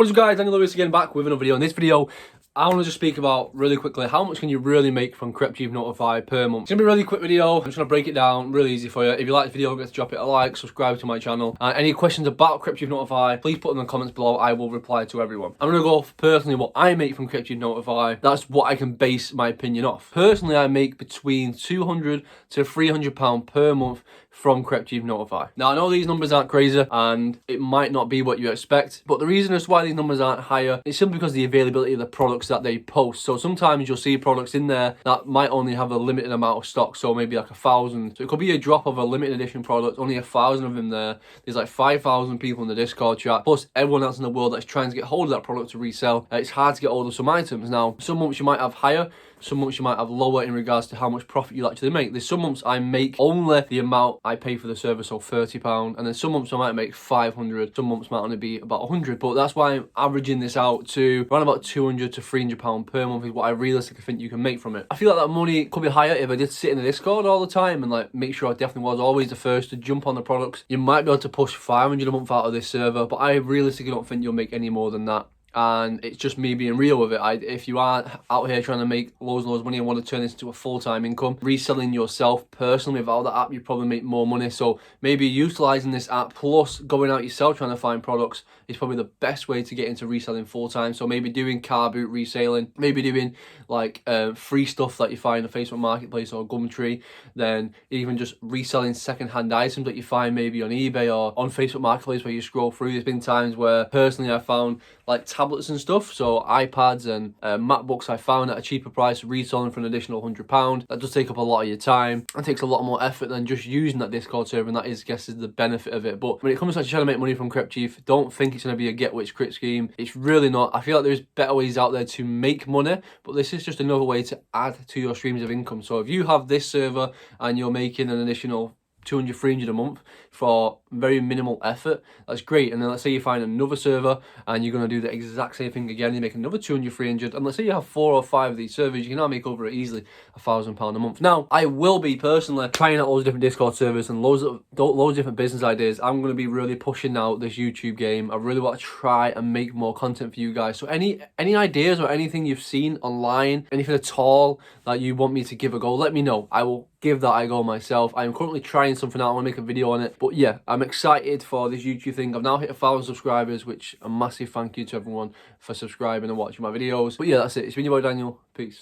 What's up guys, Daniel Lewis again, back with another video. In this video, I want to just speak about really quickly how much can you really make from CrepChiefNotify per month. It's going to be a really quick video. I'm just going to break it down really easy for you. If you like the video, get to drop it a like, subscribe to my channel. Any questions about CrepChiefNotify, please put them in the comments below. I will reply to everyone. I'm going to go for personally what I make from CrepChiefNotify. That's what I can base my opinion off. Personally, I make between £200 to £300 per month from CrepChiefNotify. Now, I know these numbers aren't crazy and it might not be what you expect, but the reason as to why these numbers aren't higher is simply because of the availability of the products that they post. So sometimes you'll see products in there that might only have a limited amount of stock, so maybe like 1,000. So it could be a drop of a limited edition product, only 1,000 of them there. There's like 5,000 people in the Discord chat, plus everyone else in the world that's trying to get hold of that product to resell. It's hard to get hold of some items. Now, some months you might have higher, some months you might have lower in regards to how much profit you actually make. There's some months I make only the amount I pay for the service, so £30, and then some months I might make 500, some months might only be about 100, but that's why I'm averaging this out to around about £200 to £300 per month is what I realistically think you can make from it. I feel like that money could be higher if I did sit in the Discord all the time and like make sure I definitely was always the first to jump on the products. You might be able to push 500 a month out of this server, but I realistically don't think you'll make any more than that. And it's just me being real with it. If you are out here trying to make loads and loads of money and want to turn this into a full-time income, reselling yourself personally without the app, you probably make more money. So maybe utilizing this app plus going out yourself trying to find products is probably the best way to get into reselling full-time. So maybe doing car boot reselling, maybe doing like free stuff that you find on Facebook Marketplace or Gumtree, then even just reselling second-hand items that you find maybe on eBay or on Facebook Marketplace where you scroll through. There's been times where personally I found like tablets and stuff, so iPads and MacBooks I found at a cheaper price, reselling for an additional £100. That does take up a lot of your time and takes a lot more effort than just using that Discord server, and that is, I guess, is the benefit of it. But when it comes to actually trying to make money from CrepChief, don't think it's going to be a get-rich-quick scheme. It's really not. I feel like there's better ways out there to make money, but this is just another way to add to your streams of income. So if you have this server and you're making an additional 200, 300 a month for very minimal effort, that's great. And then let's say you find another server and you're going to do the exact same thing again, you make another 200, 300, and let's say you have 4 or 5 of these servers, you can now make over easily £1,000 a month. Now, I will be personally trying out loads of different Discord servers and loads of different business ideas. I'm going to be really pushing out this YouTube game. I really want to try and make more content for you guys. So any ideas or anything you've seen online, anything at all that you want me to give a go, let me know. I will give that a go myself. I'm currently trying something out. I want to make a video on it. But yeah, I'm excited for this YouTube thing. I've now hit 1,000 subscribers, which a massive thank you to everyone for subscribing and watching my videos. But yeah, that's it. It's been your boy Daniel. Peace.